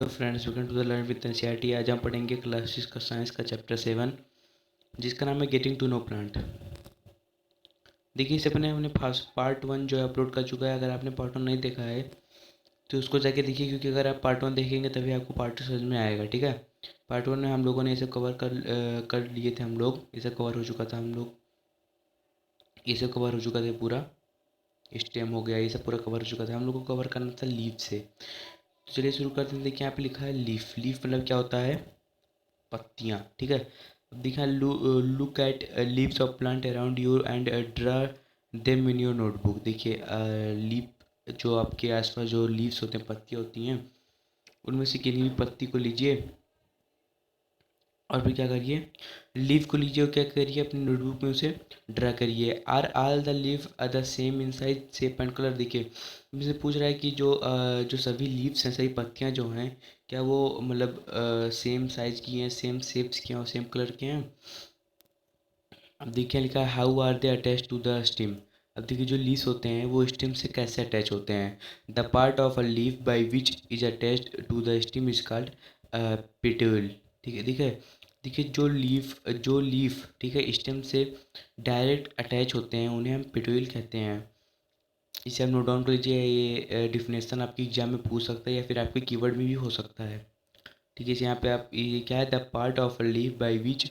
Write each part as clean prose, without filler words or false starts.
Hello friends, welcome to the learn with NCERT. आज हम पढ़ेंगे क्लास 6 का साइंस का चैप्टर 7, जिसका नाम है गेटिंग टू नो प्लांट। देखिए, इसे अपने फर्स्ट पार्ट 1 जो है अपलोड कर चुका है। अगर आपने पार्ट 1 नहीं देखा है तो उसको जाके देखिए, क्योंकि अगर आप पार्ट 1 देखेंगे तभी आपको पार्ट 2 समझ में आएगा। ठीक है, पार्ट 1 में हम लोगों ने इसे कवर कर लिए थे। हम लोग इसे कवर हो चुका था, इसे कवर हो चुका था पूरा। स्टेम हो गया, ये सब पूरा कवर हो चुका था। हम लोग को कवर करना था लीफ से। तो चलिए शुरू करते हैं। देखिए यहाँ पे लिखा है लीफ। लीफ मतलब क्या होता है? पत्तियाँ। ठीक है, अब दिखा look at leaves of plant around you and draw them in your notebook. देखिए लीफ जो आपके आसपास जो लीव्स होते हैं, पत्तियाँ होती हैं, उनमें से किन्हीं भी पत्ती को लीजिए और फिर क्या करिए, लीफ को लीजिए और क्या करिए, अपनी नोटबुक में उसे ड्रा करिए। Are all the leaf are the same in size shape and colour. देखिए मुझसे पूछ रहा है कि जो सभी लीव्स हैं, सभी पत्तियां जो हैं, क्या वो मतलब सेम साइज की हैं, सेम शेप्स की हैं और सेम कलर के हैं। अब देखिए लिखा है how are they attach to the stem. अब देखिए जो लीव्स होते हैं वो स्टेम से कैसे अटैच होते हैं। The part of a leaf by which is attached to the stem is called petiole. ठीक है, देखिए देखिए जो लीफ ठीक है स्टेम से डायरेक्ट अटैच होते हैं उन्हें हम पेटियोल कहते हैं। इसे आप नोट डाउन कर लीजिए। ये डिफिनेशन आपकी एग्जाम में पूछ सकता है या फिर आपके कीवर्ड में भी हो सकता है। ठीक है, यहाँ पे आप ये क्या है, the part of a leaf by which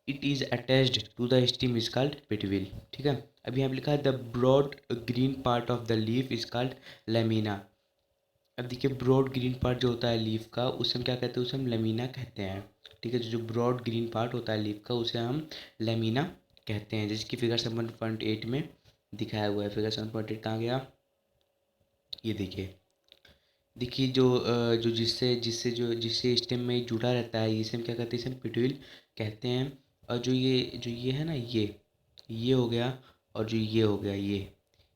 it is attached to the stem is called petiole. ठीक है, अभी यहाँ पे लिखा है the broad green part of the leaf is called lamina. अब देखिए ब्रॉड ग्रीन पार्ट जो होता है लीफ का, उसे हम क्या कहते हैं, उसे हम लेमिना कहते हैं। ठीक है, जो ब्रॉड ग्रीन पार्ट होता है लीफ का उसे हम लेमिना कहते हैं, जिसकी फिगर 7.8 में दिखाया हुआ है। फिगर 7.8 कहाँ गया, ये देखिए। देखिए जो जिससे स्टेम में जुड़ा रहता है, इसे हम क्या कहते हैं, इसे हम पिट्यूल कहते हैं। और जो ये है ना, ये हो गया, और जो ये हो गया, ये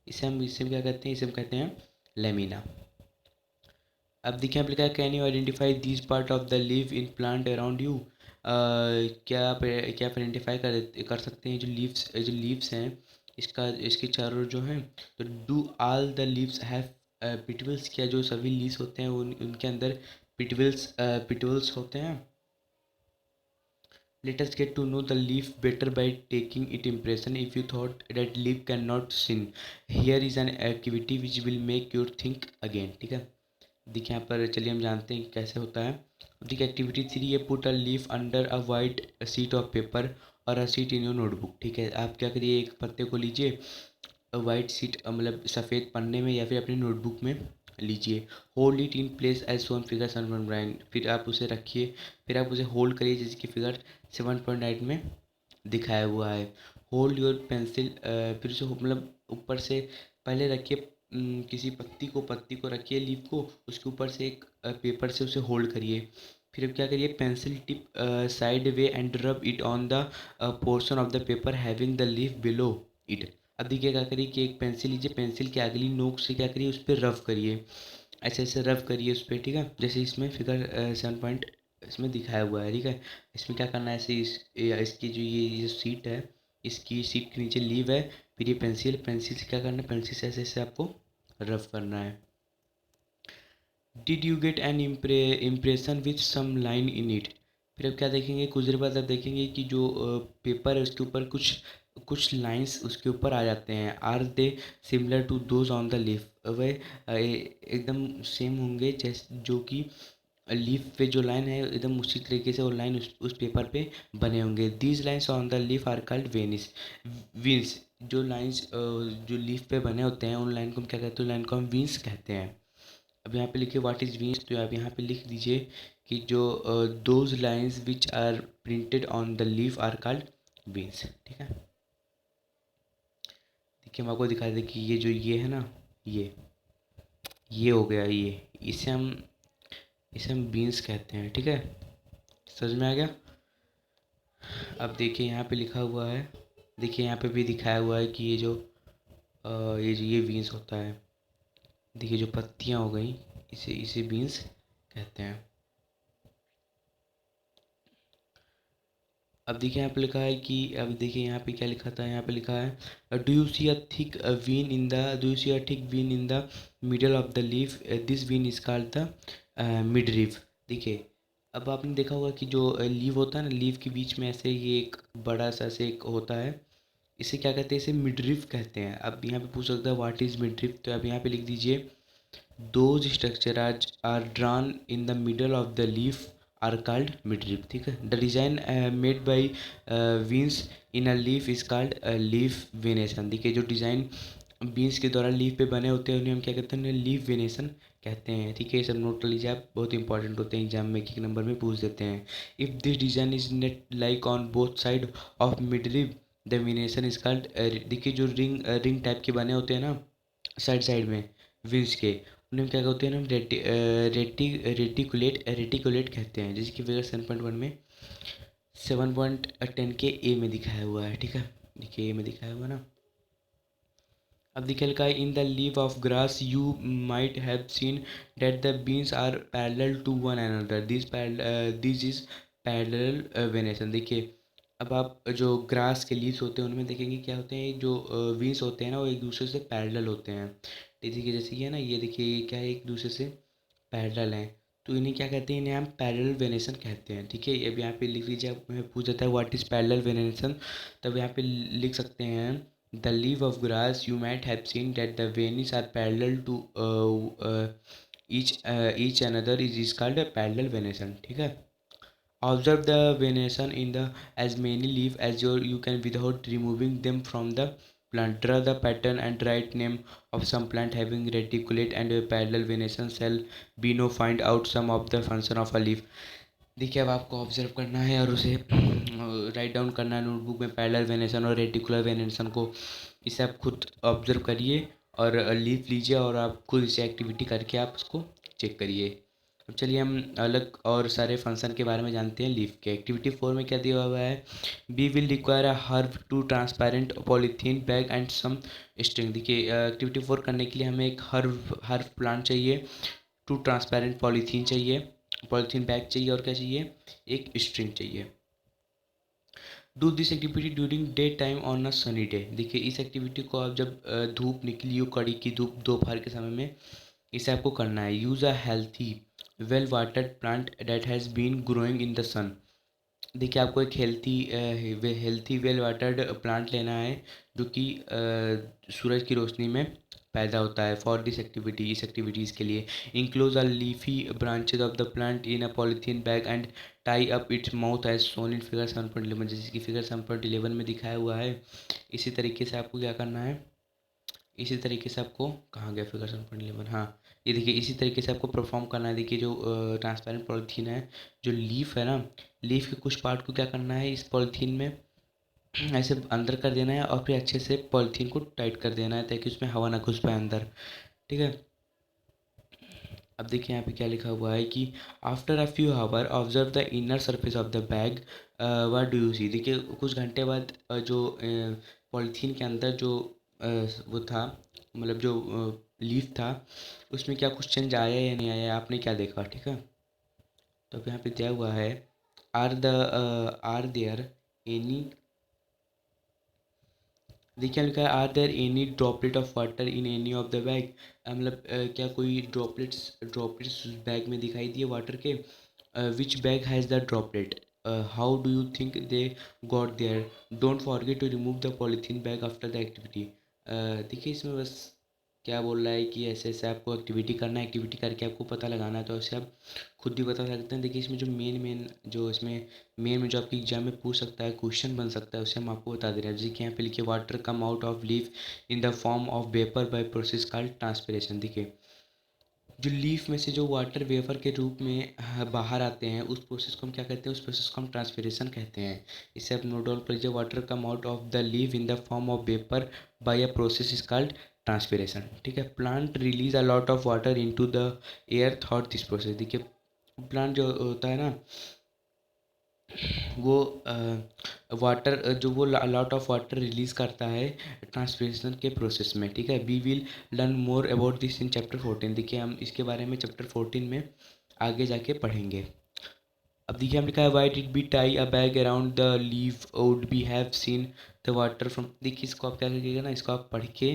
इसे हम क्या कहते हैं, इसे हम कहते हैं लेमिना। अब देखिए आप लिखा है can you identify this part of the leave in plant around you. क्या आप आइडेंटिफाई कर सकते हैं जो लीव्स हैं, इसके चारों जो हैं। तो do all the leaves have petioles. क्या जो सभी लीव्स होते हैं उनके अंदर पिटल्स होते हैं। Let us get to know the leaf better by taking it impression. If you thought that leaf cannot sin, here is an activity which will make you think again. ठीक है, देखिए यहाँ पर चलिए हम जानते हैं कि कैसे होता है। देखिए एक्टिविटी 3 है put a leaf under a white sheet of paper और a sheet in your notebook. ठीक है, आप क्या करिए, एक पत्ते को लीजिए वाइट शीट मतलब सफ़ेद पन्ने में या फिर अपनी नोटबुक में लीजिए। Hold it in place as shown figure 7.9। फिर आप उसे रखिए, फिर आप उसे होल्ड करिए जिसकी फिगर 7.8 में दिखाया हुआ है। होल्ड योर पेंसिल, फिर उसे मतलब ऊपर से पहले रखिए, पत्ती को रखिए, लीफ को उसके ऊपर से एक पेपर से उसे होल्ड करिए। फिर अब क्या करिए, pencil tip side way and rub it on the portion of the paper having the leaf below it. अब देखिए क्या करिए कि एक पेंसिल लीजिए, पेंसिल की अगली नोक से क्या करिए, उस पर रफ करिए, ऐसे ऐसे रफ करिए उस पर। ठीक है, जैसे इसमें फिगर 7 पॉइंट इसमें दिखाया हुआ है। ठीक है, इसमें क्या करना है, ऐसे इसकी ये जो सीट है, इसकी सीट के नीचे लीव है, फिर ये पेंसिल से क्या करना है, पेंसिल से ऐसे ऐसे आपको रफ करना है। Did you get an impression with some line in it. फिर अब क्या देखेंगे, कुछ देर बाद आप देखेंगे कि जो पेपर है उसके ऊपर कुछ कुछ लाइंस उसके ऊपर आ जाते हैं। Are they similar to those on the leaf. वह एकदम सेम होंगे जैसे जो कि लीफ पे जो लाइन है, एकदम उसी तरीके से वो लाइन उस पेपर पे बने होंगे। These lines on the leaf are called veins veins. जो लाइन्स जो लीफ पे बने होते हैं उन लाइन को हम क्या कहते हैं, लाइन को हम विंस कहते हैं। अब यहाँ पे लिखिए व्हाट इज विंस, तो आप यहाँ पे लिख दीजिए कि जो those lines which are printed on the leaf are called veins. ठीक है, देखिए हम आपको दिखा दें कि ये है ना, ये ये हो गया, ये इसे हम बीन्स कहते हैं। ठीक है, समझ में आ गया। अब देखिए यहाँ पे लिखा हुआ है, देखिए यहाँ पे भी दिखाया हुआ है कि ये बीन्स होता है। देखिए जो पत्तियाँ हो गई, इसे इसे बीन्स कहते हैं। अब देखिए यहाँ पे लिखा है कि अब देखिए यहाँ पे क्या लिखा था, यहाँ पे लिखा है do you see a thick vein in the do you see a thick vein in the middle of the leaf, this vein is called the mid rib. देखिए अब आपने देखा होगा कि जो लीव होता है ना, लीव के बीच में ऐसे ये एक बड़ा सा ऐसे एक होता है, इसे क्या कहते हैं, इसे मिडरिफ कहते हैं। अब यहाँ पे पूछ सकता है व्हाट इज मिडरिफ, तो अब यहाँ पे लिख दीजिए those structure are drawn in the middle of the leaf are called midrib. ठीक है, the design made by veins in a leaf is called leaf venation. देखिए जो डिज़ाइन बीन्स के द्वारा लीफ पे बने होते हैं उन्हें हम क्या कहते हैं, उन्हें लीफ वेनेसन कहते हैं। ठीक है, ये सब नोट कर लीजिए आप, बहुत इंपॉर्टेंट होते हैं, एग्जाम में एक नंबर में पूछ देते हैं। If this design is net like on both side of midrib the venation is called. देखिए जो रिंग टाइप के बने होते हैं ना साइड साइड में विंग्स के, उन्हें क्या कहते हैं ना, रेटिकुलेट कहते हैं, जैसे कि फिगर 7.1 में 7.10 के ए में दिखाया हुआ है। ठीक है, देखिए ए में दिखाया हुआ ना। अब देखिए लिखा है in the leave of grass you might have seen that the veins are parallel to one another, this is parallel venation. देखिए अब आप जो ग्रास के लीव्स होते हैं उनमें देखेंगे क्या होते हैं, जो वीन्स होते हैं ना वो एक दूसरे से पैरेलल होते हैं। देखिए जैसे कि है ना, ये देखिए ये क्या है, एक दूसरे से पैरेलल हैं, तो इन्हें क्या कहते हैं, इन्हें हम पैरेलल वेनेशन कहते हैं। ठीक है, अब यहाँ पे लिख लीजिए, अब हमें पूछ जाता है व्हाट इज़ पैरेलल वेनेशन, तब यहाँ पे लिख सकते हैं the leave of grass you might have seen that the veins are parallel to each another is called a parallel venation. ठीक है, observe the venation in the as many leaf as you can without removing them from the plant. Draw the pattern and write name of some plant having reticulate and a parallel venation shall be no find out some of the function of a leaf. देखिए अब आपको observe करना है और उसे write down करना है notebook में, पैरेलल वेनेशन और रेटिकुलर वेनेशन को। इसे आप खुद ऑब्जर्व करिए और लीफ लीजिए और आप खुद इसे एक्टिविटी करके आप उसको चेक करिए। अब चलिए हम अलग और सारे फंक्शन के बारे में जानते हैं लीफ के। एक्टिविटी 4 में क्या दिया हुआ है, we will require a herb two transparent polythene bag and some string. देखिए एक्टिविटी 4 करने के लिए हमें एक हर्ब प्लांट चाहिए, टू ट्रांसपेरेंट पॉलीथीन चाहिए, पॉलीथीन बैग चाहिए, और क्या चाहिए, एक स्ट्रिंग चाहिए। Do this activity during day time on a sunny day. देखिए इस एक्टिविटी को आप जब धूप निकली हो, कड़ी की धूप दोपहर के समय में, इसे आपको करना है। Use a healthy well watered plant that has been growing in the sun. देखिए आपको एक हेल्थी वेल वाटर्ड प्लांट लेना है जो कि सूरज की रोशनी में पैदा होता है। फॉर दिस एक्टिविटी, इस एक्टिविटीज़ के लिए, enclose a leafy branches of the plant in a polythene bag and tie up its mouth as shown in figure 7.11। जैसे कि फिगर 7.11 में दिखाया हुआ है, इसी तरीके से आपको क्या करना है, इसी तरीके से आपको, कहाँ गया फिगर 7.11, हाँ ये देखिए इसी तरीके से आपको परफॉर्म करना है। देखिए जो ट्रांसपेरेंट पॉलीथीन है, जो लीफ है ना, लीफ के कुछ पार्ट को क्या करना है, इस पॉलीथीन में ऐसे अंदर कर देना है और फिर अच्छे से पॉलीथीन को टाइट कर देना है ताकि उसमें हवा ना घुस पाए अंदर। ठीक है, अब देखिए यहाँ पे क्या लिखा हुआ है कि after a few hour observe the inner surface of the bag, what do you see. देखिए कुछ घंटे बाद जो पॉलीथीन के अंदर जो वो था, मतलब जो लीफ था, उसमें क्या कुछ चेंज आया या नहीं आया, आपने क्या देखा। ठीक है, तो अब यहाँ पे दिया हुआ है आर देयर एनी, देखिए लिखा है are there any droplet of water in any of the bag. मतलब क्या कोई ड्रॉपलेट्स बैग में दिखाई दिए वाटर के, which bag has the droplet, how do you think they got there, don't forget to remove the polythene bag after the activity. देखिए इसमें बस क्या बोल रहा है कि ऐसे ऐसे आपको एक्टिविटी करना है, एक्टिविटी करके आपको पता लगाना है, तो ऐसे आप खुद भी बता सकते हैं। देखिए इसमें जो मेन जो इसमें मेन में जो आपके एग्जाम में पूछ सकता है, क्वेश्चन बन सकता है, उसे हम आपको बता दे रहे हैं। जैसे कि यहाँ पे लिखिए water come out of leaf in the form of vapour by process called transpiration. देखिए जो लीफ में से जो वाटर वेपर के रूप में बाहर आते हैं, उस प्रोसेस को हम क्या कहते हैं, उस प्रोसेस को हम ट्रांसपिरेशन कहते हैं। इसे आप नोट डाउन कर लीजिए, water come out of the leaf in the form of vapour by a process is called transpiration. ठीक है, plant release a lot of water into the air through this process. देखिए plant जो होता है ना, वो वाटर जो वो लॉट ऑफ वाटर रिलीज़ करता है ट्रांसपिरेशन के प्रोसेस में। ठीक है, we will learn more about this in chapter 14। देखिए हम इसके बारे में चैप्टर 14 में आगे जाके पढ़ेंगे। अब देखिए हमने कहा why did we tie a bag around the leaf would we have seen the water from. देखिए इसको आप क्या करिएगा ना, इसको आप पढ़ के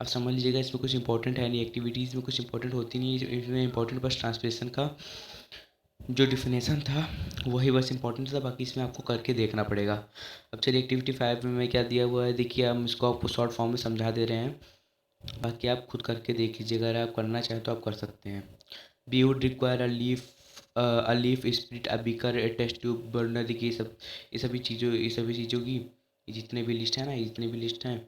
अब समझ लीजिएगा। इसमें कुछ इंपॉर्टेंट है नहीं, एक्टिविटीज़ में कुछ इंपॉर्टेंट होती नहीं है इसमें। इंपॉर्टेंट बस ट्रांसलेशन का जो डिफिनेशन था वही बस इंपॉर्टेंट था, बाकी इसमें आपको करके देखना पड़ेगा। अब चलिए एक्टिविटी 5 में क्या दिया हुआ है, देखिए हम इसको आपको शॉर्ट फॉर्म में समझा दे रहे हैं, बाकी आप खुद करके देख लीजिएगा। अगर आप करना चाहें तो आप कर सकते हैं। We would require a leaf spirit a beaker a test tube burner. देखिए ये सभी चीज़ों की ये जितने भी लिस्ट है ना, ये जितने भी लिस्ट हैं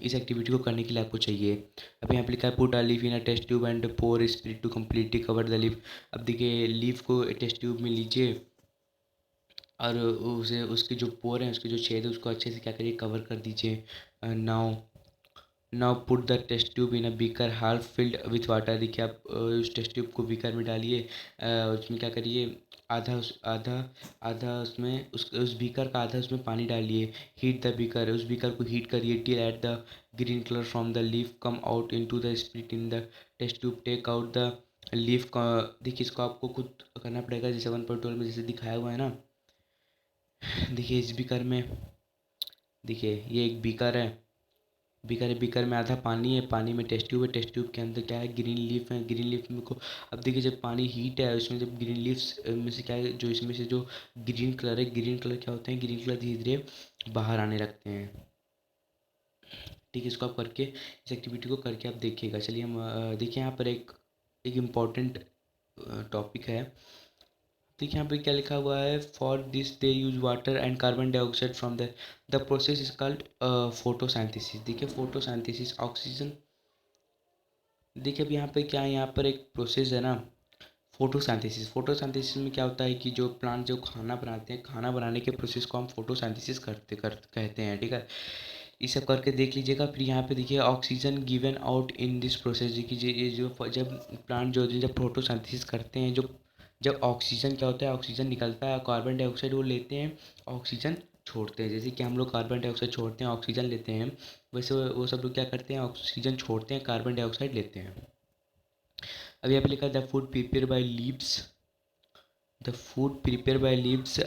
इस एक्टिविटी को करने के लिए आपको चाहिए। अब यहाँ पे लिखा है put a leaf in a test tube and pour spirit to completely cover the leaf. अब देखिए लीफ को टेस्ट ट्यूब में लीजिए और उसे उसके जो पोर हैं, उसके जो छेद है, उसको अच्छे से क्या करिए, कवर कर दीजिए। Now now put the test tube in a beaker half filled with water. देखिए आप उस टेस्ट ट्यूब को बीकर में डालिए, उसमें क्या करिए, आधा आधा उसमें उस बीकर का आधा उसमें पानी डालिए। हीट द बीकर, उस बीकर को हीट करिए till at the green colour from the leaf come out into the spirit in the test tube take out the leaf का। देखिए इसको आपको खुद करना पड़ेगा, जैसे 1.12 में जैसे दिखाया हुआ है ना। देखिए इस बीकर में, देखिए ये एक बीकर है, बीकर में आधा पानी है, पानी में टेस्ट ट्यूब है, टेस्ट ट्यूब के अंदर क्या है, ग्रीन लीफ है। ग्रीन लीफ में को अब देखिए जब पानी हीट है उसमें, जब ग्रीन लीव्स में से क्या है, जो इसमें से जो ग्रीन कलर है, ग्रीन कलर क्या होते हैं, ग्रीन कलर धीरे धीरे बाहर आने लगते हैं। ठीक है, इसको आप करके इस एक्टिविटी को करके आप देखिएगा। चलिए हम देखिए यहाँ पर एक इम्पॉर्टेंट टॉपिक है। देखिए यहाँ पे क्या लिखा हुआ है, for this they use water and carbon dioxide from the process is called photosynthesis. देखिए फोटोसिंथेसिस ऑक्सीजन, देखिए अब यहाँ पे क्या है, यहाँ पर एक प्रोसेस है ना, फोटोसिंथेसिस में क्या होता है कि जो प्लांट जो खाना बनाते हैं, खाना बनाने के प्रोसेस को हम फोटोसिंथेसिस कहते हैं। ठीक है, ये सब करके देख लीजिएगा। फिर यहाँ पे देखिए oxygen given out in this process. देखिए ये जो जब प्लांट जो जब फोटोसिंथेसिस करते हैं, जो जब ऑक्सीजन क्या होता है, ऑक्सीजन निकलता है, कार्बन डाइऑक्साइड वो लेते हैं, ऑक्सीजन छोड़ते हैं। जैसे कि हम लोग कार्बन डाइऑक्साइड छोड़ते हैं, ऑक्सीजन लेते हैं, वैसे वो सब लोग क्या करते हैं, ऑक्सीजन छोड़ते हैं, कार्बन डाइऑक्साइड लेते हैं। अब यहाँ पे लिखा है the food prepare by leaves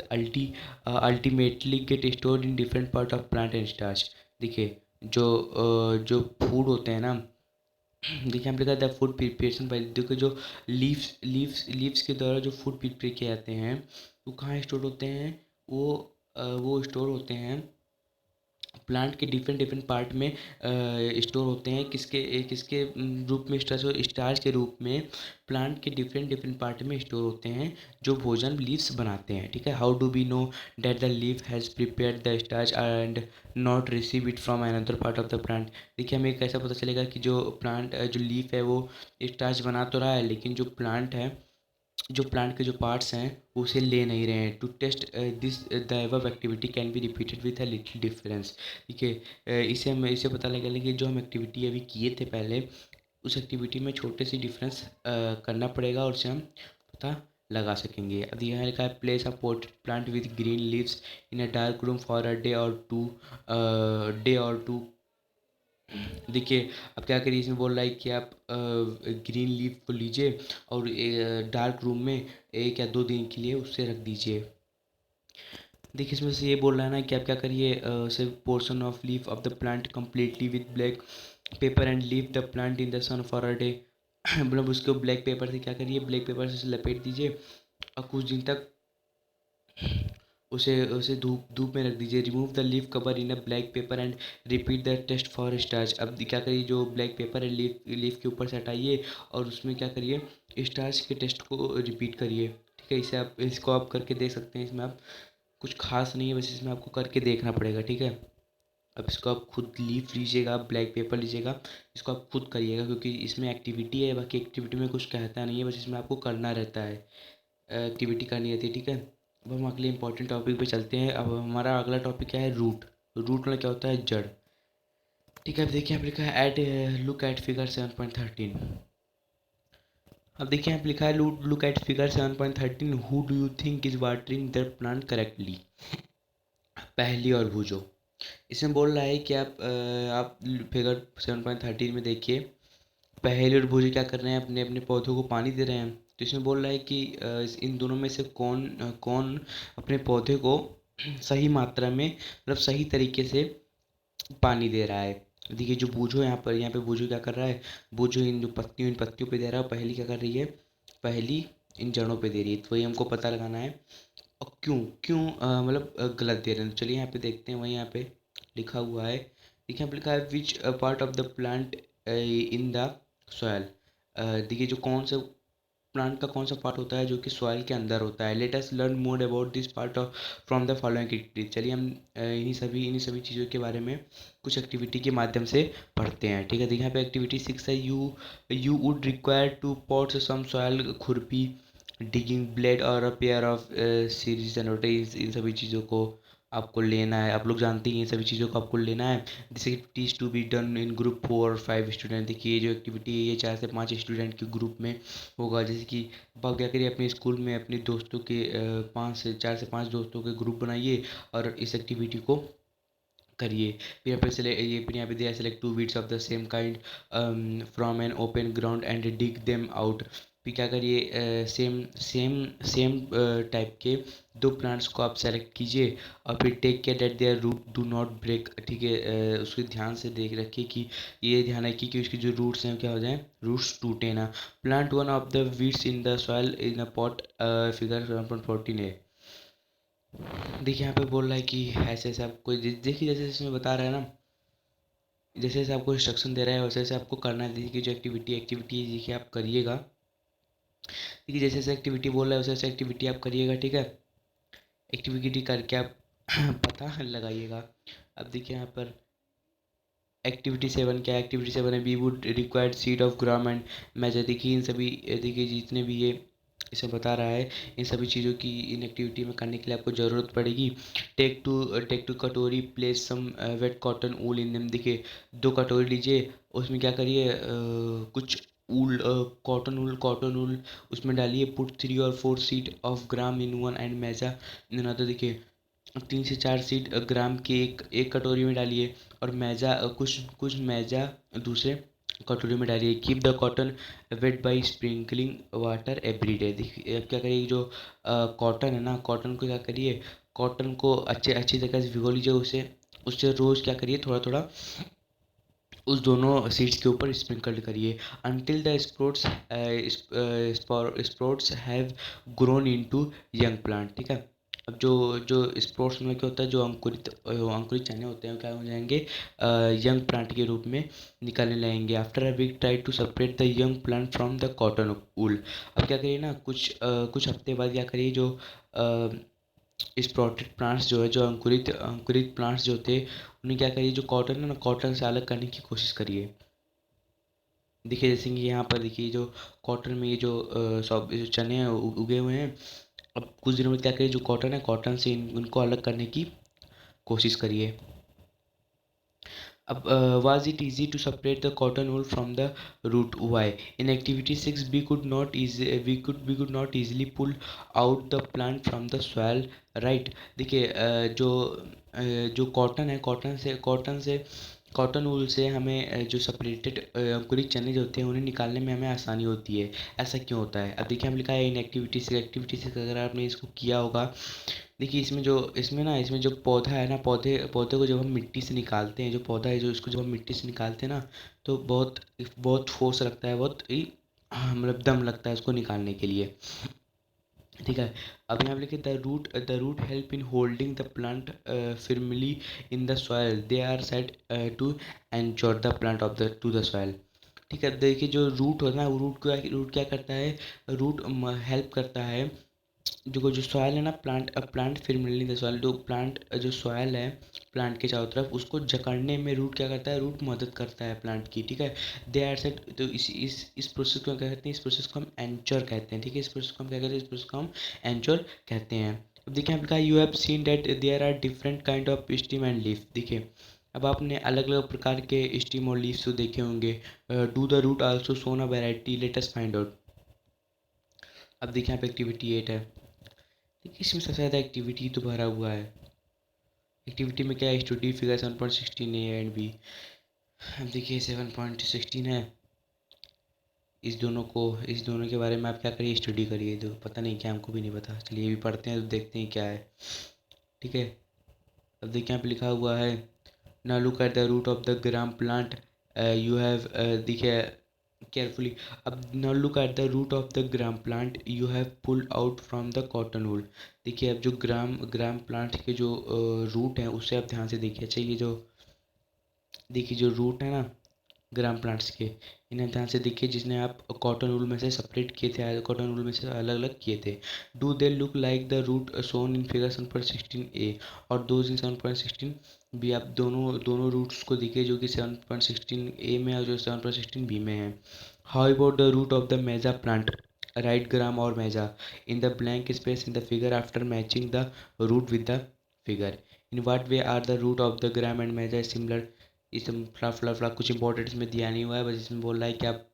ultimately get stored in different part of plant and starch. देखिए जो फूड होते हैं ना, देखिए यहाँ पे लिखा है द फूड प्रिपरेशन बाय, देखो जो लीव्स के द्वारा जो फूड प्रिपेयर किए जाते हैं वो कहाँ स्टोर होते हैं, वो स्टोर होते हैं प्लांट के डिफरेंट डिफरेंट पार्ट में स्टोर होते हैं। किसके किसके रूप में स्टार्च के रूप में प्लांट के डिफरेंट डिफरेंट पार्ट में स्टोर होते हैं, जो भोजन लीव्स बनाते हैं। ठीक है, how do we know that the leaf has prepared the starch and not receive it from another part of the plant. देखिए हमें कैसा पता चलेगा कि जो लीफ है वो स्टार्च बना तो रहा है, लेकिन जो प्लांट के जो पार्ट्स हैं वो उसे ले नहीं रहे हैं। To test this the above activity can be repeated with a little difference. ठीक है, इसे पता लगेगा कि जो हम एक्टिविटी अभी किए थे पहले, उस एक्टिविटी में छोटे सी डिफरेंस करना पड़ेगा और उसे हम पता लगा सकेंगे। अब यहाँ लिखा है place a potted plant with green leaves in a dark room for a day और टू। देखिए अब क्या करिए, इसमें बोल रहा है कि आप ग्रीन लीफ को लीजिए और डार्क रूम में 1 या 2 दिन के लिए उससे रख दीजिए। देखिए इसमें से ये बोल रहा है ना कि आप क्या करिए, से portion of leaf of the plant completely with black paper and leave the plant in the sun for a day. मतलब उसको ब्लैक पेपर से क्या करिए, ब्लैक पेपर से लपेट दीजिए और कुछ दिन तक उसे उसे धूप धूप में रख दीजिए। Remove the leaf cover in a black paper and repeat the test for starch. अब क्या करिए, जो ब्लैक पेपर है लीफ के ऊपर से हटाइए और उसमें क्या करिए, स्टार्च के टेस्ट को रिपीट करिए। ठीक है, इसको आप करके देख सकते हैं। इसमें आप कुछ खास नहीं है, बस इसमें आपको करके देखना पड़ेगा। ठीक है, अब इसको आप खुद लीफ लीजिएगा, ब्लैक पेपर लीजिएगा, इसको आप खुद करिएगा, क्योंकि इसमें एक्टिविटी है, बाकी एक्टिविटी में कुछ कहता नहीं है, बस इसमें आपको करना रहता है, एक्टिविटी करनी रहती है। ठीक है, अब हम अगले इंपॉर्टेंट टॉपिक पे चलते हैं। अब हमारा अगला टॉपिक क्या है, रूट। रूट मतलब क्या होता है, जड़। ठीक है, अब देखिए यहाँ पे लिखा है लुक एट फिगर 7.13। अब देखिए यहाँ पे लिखा है look at figure 7.13, who do you think is watering the plant correctly. पहली और भूजो, इसमें बोल रहा है कि आप फिगर 7.13 में देखिए, पहली और भूजो क्या कर रहे हैं, अपने अपने पौधों को पानी दे रहे हैं। तो इसमें बोल रहा है कि इन दोनों में से कौन अपने पौधे को सही मात्रा में मतलब सही तरीके से पानी दे रहा है। देखिए जो बूझो यहाँ पे बूझो क्या कर रहा है, बूझो इन पत्तियों पे दे रहा है, पहली क्या कर रही है, पहली इन जड़ों पे दे रही है। तो वही हमको पता लगाना है और क्यों क्यों मतलब गलत दे रहे हैं। तो चलिए यहाँ पे देखते हैं, वही यहाँ पे लिखा हुआ है। देखिए यहाँ पे लिखा है which part of the plant in the soil. देखिए जो कौन सा प्लांट का कौन सा पार्ट होता है जो कि सॉइल के अंदर होता है। Let us learn more about this part of from the following activity. चलिए हम इन्हीं सभी चीज़ों के बारे में कुछ एक्टिविटी के माध्यम से पढ़ते हैं। ठीक है, देखिए यहाँ पे एक्टिविटी 6 है। You would require to pot some soil, खुरपी, डिगिंग ब्लेड और a pair of series and रोटेज। इन सभी चीज़ों को आपको लेना है। आप लोग जानते हैं इन सभी चीज़ों को आपको लेना है। This activities to be done in group 4 और 5 स्टूडेंट। देखिए ये जो एक्टिविटी है ये 4 से 5 स्टूडेंट के ग्रुप में होगा। जैसे कि आप क्या करिए, अपने स्कूल में अपने दोस्तों के 4 से 5 दोस्तों के ग्रुप बनाइए और इस एक्टिविटी को करिए। फिर यहाँ पे दिया select 2 weeds of the same kind from N open ground and dig them out. फिर क्या करिए, सेम सेम सेम टाइप के 2 प्लांट्स को आप सेलेक्ट कीजिए और फिर take care that their root do not break. ठीक है, उसको ध्यान से देख रखिए कि ये ध्यान रखिए कि उसके जो रूट्स हैं क्या हो जाएं, रूट्स टूटे ना। Plant one of the weeds in the soil in a pot, figure 1.14 है। देखिए यहाँ पे बोल रहा है कि ऐसे ऐसे आपको देखिए जैसे जैसे इसमें बता रहा है ना, जैसे जैसे आपको इंस्ट्रक्शन दे रहा है वैसे वैसे आपको करना है। देखिए जो एक्टिविटी देखिए आप करिएगा। देखिए जैसे जैसे एक्टिविटी बोल रहा है वैसे वैसे एक्टिविटी आप करिएगा। ठीक है, एक्टिविटी करके आप पता लगाइएगा। अब देखिए यहाँ पर एक्टिविटी 7 क्या है। एक्टिविटी 7 है we would required seed of gram and maize. देखिए इन सभी देखिए जितने भी ये इसे बता रहा है, इन सभी चीज़ों की इन एक्टिविटी में करने के लिए आपको ज़रूरत पड़ेगी। Take two katori, place some wet cotton wool in them. देखिए 2 कटोरी लीजिए, उसमें क्या करिए, कुछ कॉटन ऊल उसमें डालिए। पुट 3 और 4 seed of gram in one and major in another. देखिए 3 से 4 सीड ग्राम के एक कटोरी में डालिए और मैजा कुछ कुछ मैजा दूसरे कटोरी में डालिए। Keep the cotton weight by sprinkling water every day. देखिए अब क्या करिए, जो कॉटन है ना, कॉटन को क्या करिए, कॉटन को अच्छी तरह से भिगो लीजिए। उसे उससे रोज़ क्या करिए, थोड़ा थोड़ा उस दोनों सीड्स के ऊपर स्प्रिंकल करिए until the sprouts have grown into young plant. ठीक है, अब जो जो स्प्रोट्स में क्या होता है, जो अंकुरित चने होते हैं क्या हो जाएंगे, यंग प्लांट के रूप में निकलने लगेंगे। After a week try to separate the young plant from the cotton wool. अब क्या करिए ना, कुछ हफ्ते बाद क्या करिए, जो स्प्रोटेड प्लांट्स जो है, जो अंकुरित अंकुरित प्लांट्स जो थे, उन्हें क्या करिए, जो कॉटन है ना, कॉटन से अलग करने की कोशिश करिए। देखिए जैसे कि यहाँ पर देखिए जो कॉटन में ये जो सब जो चने हैं उगे हुए हैं। अब कुछ दिनों में क्या करिए, जो कॉटन है कॉटन से उनको अलग करने की कोशिश करिए। अब was it easy to separate the cotton wool from the root? Why? In activity 6 we could not easily pull out the plant from the soil, right? देखिए जो कॉटन है, कॉटन वूल से हमें जो सेपरेटेड अंकुरित चने जो होते हैं उन्हें निकालने में हमें आसानी होती है। ऐसा क्यों होता है? अब देखिए हम लिखा है इन एक्टिविटी से अगर आपने इसको किया होगा। देखिए इसमें जो पौधा है ना, पौधे पौधे को जब हम मिट्टी से निकालते हैं, जो पौधा है जो इसको जब हम मिट्टी से निकालते हैं ना, तो बहुत बहुत फोर्स लगता है, बहुत ही मतलब दम लगता है उसको निकालने के लिए। ठीक है, अब यहाँ पे लिखे the root help in holding the plant firmly in the soil. They are set to anchor the plant of the to the soil. ठीक है, देखिए जो रूट होता है ना, रूट क्या करता है, रूट हेल्प करता है जो जो सॉयल है ना, प्लांट फिर मिलने द सॉयल, जो प्लांट जो सॉयल है प्लांट के चारों तरफ उसको जकड़ने में रूट क्या करता है, रूट मदद करता है प्लांट की। ठीक है, दे आर सेट। तो इस प्रोसेस को क्या कहते हैं, इस प्रोसेस को हम एंचर कहते हैं। ठीक है, इस प्रोसेस को हम क्या कहते हैं, इस प्रोसेस को हम एंचर कहते हैं। अब देखिए आपका you have seen that there are different kind of stem and leaf. देखिए अब आपने अलग अलग प्रकार के स्टीम और लीव्स तो देखे होंगे। Do the root also shown a variety, let us find out. अब देखिए यहाँ पे एक्टिविटी 8 है। देखिए इसमें सबसे ज़्यादा एक्टिविटी तो भरा हुआ है। एक्टिविटी में क्या है, study figure 7.16 A and B. अब देखिए 7.16 है, इस दोनों के बारे में आप क्या करिए, स्टडी करिए। जो पता नहीं क्या, हमको भी नहीं पता। चलिए ये भी पढ़ते हैं तो देखते हैं क्या है। ठीक है, अब देखिए यहाँ पे लिखा हुआ है, now look at the root of the gram plant, you have देखिए carefully। अब now look at the root of the gram plant you have pulled out from the cotton wool। देखिए अब जो ग्राम प्लांट के जो root हैं उसे आप ध्यान से देखिए। अच्छा ये जो देखिए जो रूट है ना ग्राम प्लांट्स के, इन्हें ध्यान से देखिए, जिसने आप कॉटन वूल में से सेपरेट किए थे, कॉटन वूल में से अलग अलग किए थे। Do they look like the root shown in figure 7.16 A और दोज इन 7.16 बी। आप दोनों दोनों रूट्स को देखिए जो कि 7.16 ए में और जो 7.16 बी में है। How about the root of the maize plant, write gram और maize in the blank space in the figure after matching the root with the figure. In what way are the root of the gram and maize similar. इसमें फ्ला कुछ important इसमें दिया नहीं हुआ है, बस इसमें बोल रहा है कि आप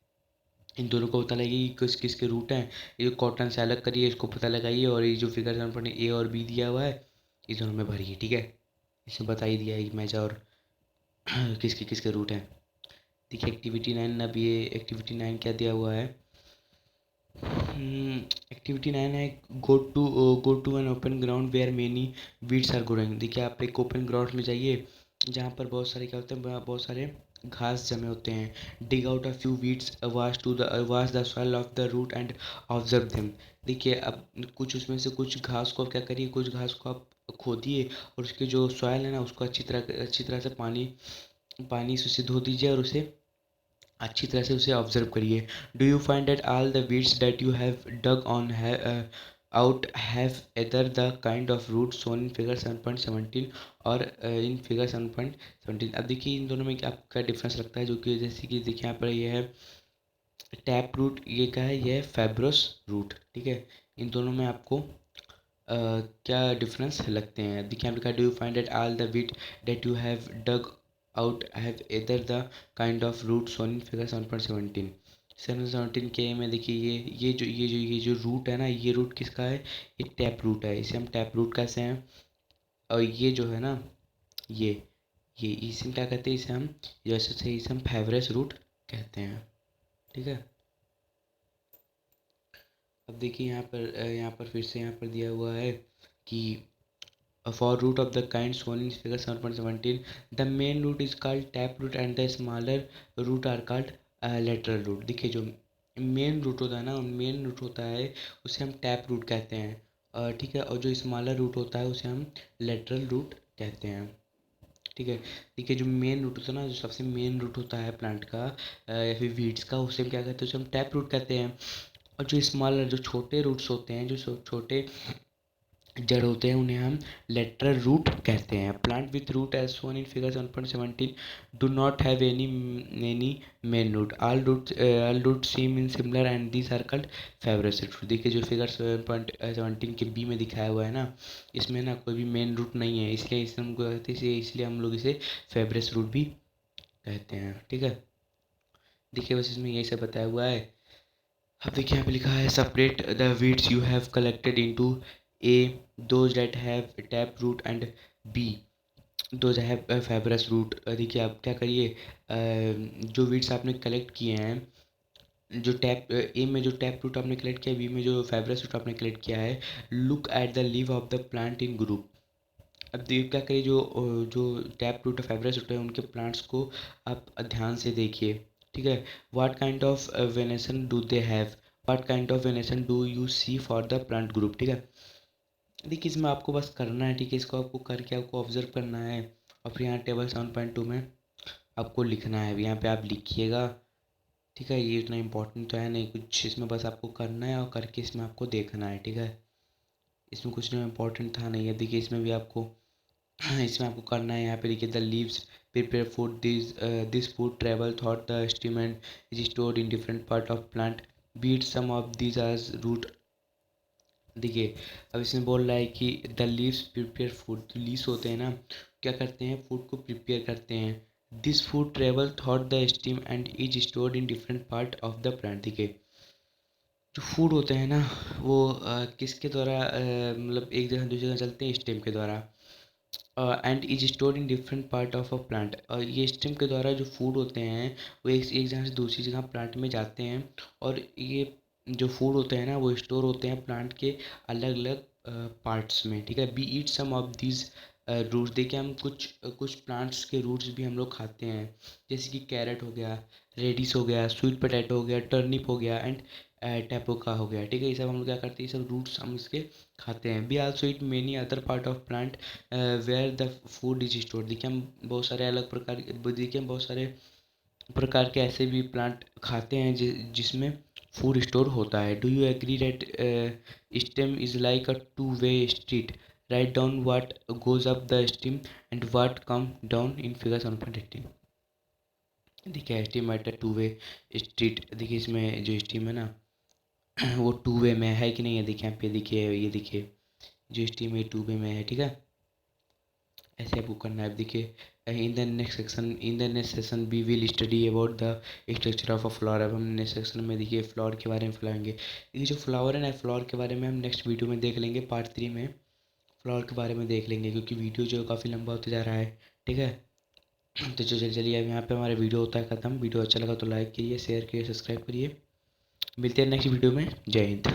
इन दोनों को पता लगाइए कि किस किसके रूट हैं। ये कॉटन से अलग करिए, इसको पता लगाइए, और ये जो फिगर पर ए और बी दिया हुआ है इस दोनों में भरिए। ठीक है, इसमें बता ही दिया है कि मैच और किसके किसके रूट हैं। देखिए एक्टिविटी 9, अब ये एक्टिविटी 9 क्या दिया हुआ है। एक्टिविटी 9 है, go to an open ground where many weeds are growing. देखिए आप एक ओपन ग्राउंड में जाइए जहाँ पर बहुत सारे क्या होते हैं, बहुत सारे घास जमे होते हैं। Dig out a few weeds, wash the soil off the root and observe them. देखिए अब कुछ उसमें से कुछ घास को आप क्या करिए, कुछ घास को आप खोदिए और उसके जो सॉइल है ना उसको अच्छी तरह से पानी से उसे धो दीजिए और उसे अच्छी तरह से उसे ऑब्जर्व करिए। Do you find that all the weeds that you have dug on out have either the kind of root shown in figure 7.17 और इन फिगर 7.17। अब देखिए इन दोनों में क्या आपका डिफरेंस लगता है, जो कि जैसे कि देखिए यहाँ पर ये है टैप रूट, ये क्या है, ये है फाइब्रस रूट। ठीक है, इन दोनों में आपको क्या डिफरेंस लगते हैं। देखिए यहाँ पे do you find that all the weed that you have dug out have either the kind of root shown in figure 7.17। 7.17 के में देखिए ये जो रूट है ना, ये रूट किसका है, ये टैप रूट है, इसे हम टैप रूट कहते हैं। और ये जो है ना, ये इसे क्या कहते हैं, इसे हम जैसे से इसे हम फाइब्रस रूट कहते हैं। ठीक है, अब देखिए यहाँ पर फिर से यहाँ पर दिया हुआ है कि for root of the kind shown in figure 7.17 the main root is called tap root and the smaller root are called lateral root। देखिए जो मेन रूट होता है ना, मेन रूट होता है उसे हम टैप रूट कहते हैं। ठीक है, और जो स्मॉलर रूट होता है उसे हम लेटरल रूट कहते हैं। ठीक है, देखिए जो मेन रूट होता है ना, जो सबसे मेन रूट होता है प्लांट का या फिर वीड्स का, उसे हम क्या कहते हैं, उसे हम टैप रूट कहते हैं। और जो स्मॉलर जो छोटे रूट्स होते हैं, जो छोटे जड़ होते हैं, उन्हें हम लेटरल रूट कहते हैं। Plant with root as shown in figure 7.17 do not have any main root, all root seem in similar and these are called fibrous root. देखिए जो फिगर 7.17 के बी में दिखाया हुआ है ना, इसमें ना कोई भी मेन रूट नहीं है, इसलिए इसे हम कहते हैं, इसलिए हम लोग इसे फाइब्रस रूट भी कहते हैं। ठीक है, देखिए बस इसमें यही सब बताया हुआ है। अब देखिए यहाँ पे लिखा है separate the weeds you have collected into A those that have tap root and B those have fibrous root. देखिए आप क्या करिए, जो वीड्स आपने कलेक्ट किए हैं, जो टैप ए में जो टैप रूट आपने कलेक्ट किया है, बी में जो फाइब्रस रूट आपने कलेक्ट किया है, look at the leave of the plant in group. अब देखिए क्या करिए, जो टैप रूट फाइब्रस रूट है उनके प्लांट्स को आप ध्यान से देखिए। ठीक है, what kind of venation do they have, what kind of venation do you see for the plant group. ठीक है, देखिए इसमें आपको बस करना है, ठीक है, इसको आपको करके आपको ऑब्जर्व करना है और फिर यहाँ टेबल 7.2 में आपको लिखना है। यहाँ पे आप लिखिएगा। ठीक है, ये इतना इम्पोर्टेंट तो है नहीं कुछ, इसमें बस आपको करना है और करके इसमें आपको देखना है। ठीक है, इसमें कुछ नहीं इम्पोर्टेंट था नहीं है। देखिए इसमें आपको करना है, यहाँ पे देखिए the leaves prepare food this food travel through the stem and is stored in different part of plant but some of this as root. देखिए अब इसमें बोल रहा है कि द लीव्स प्रिपेयर फूड, जो लीव्स होते हैं ना क्या करते हैं, फूड को प्रिपेयर करते हैं। This food travel through the stem and is stored in different part of the plant. देखिए जो फूड होते हैं ना वो किसके द्वारा मतलब एक जगह दूसरी जगह चलते हैं, स्टेम के द्वारा। And is store in different part of a plant. ये स्टेम के द्वारा जो फूड होते हैं वो एक जगह से दूसरी जगह प्लांट में जाते हैं, और ये जो फूड होते हैं ना वो स्टोर होते हैं प्लांट के अलग अलग पार्ट्स में, ठीक है। We eat some of these roots. देखिए हम कुछ कुछ प्लांट्स के रूट्स भी हम लोग खाते हैं, जैसे कि कैरेट हो गया, रेडिस हो गया, स्वीट पोटैटो हो गया, टर्निप हो गया, एंड टैपोका हो गया, ठीक है। ये सब हम लोग क्या करते हैं, ये सब रूट्स हम इसके खाते हैं। We also eat many other part of plant where the food is store. देखिए हम बहुत सारे अलग प्रकार के, देखिए हम बहुत सारे प्रकार के ऐसे भी प्लांट खाते हैं जिसमें फूड स्टोर होता है। Do you agree that stem is like a two way street? Right down what goes up the stem and what come down in figure 1.18। देखिए stem at a two way street. देखिए इसमें जो steam है ना वो two way में है कि नहीं है, देखिए यहाँ पे देखिए, ये देखिए जो स्टीम है टू वे में है, ठीक है। ऐसे आपको करना है। अब देखिए in the next session we will study about the structure of a flower. अब हम नेक्स्ट सेक्शन में देखिए फ्लावर के बारे में फैलाएंगे। ये जो फ्लावर है ना, फ्लावर के बारे में हम नेक्स्ट वीडियो में देख लेंगे, पार्ट 3 में फ्लावर के बारे में देख लेंगे, क्योंकि वीडियो जो काफ़ी लंबा होते जा रहा है, ठीक है। तो चलिए अब यहाँ पे हमारा वीडियो होता है ख़त्म। वीडियो अच्छा लगा तो लाइक करिए, शेयर करिए, सब्सक्राइब करिए। मिलते हैं नेक्स्ट वीडियो में। जय हिंद।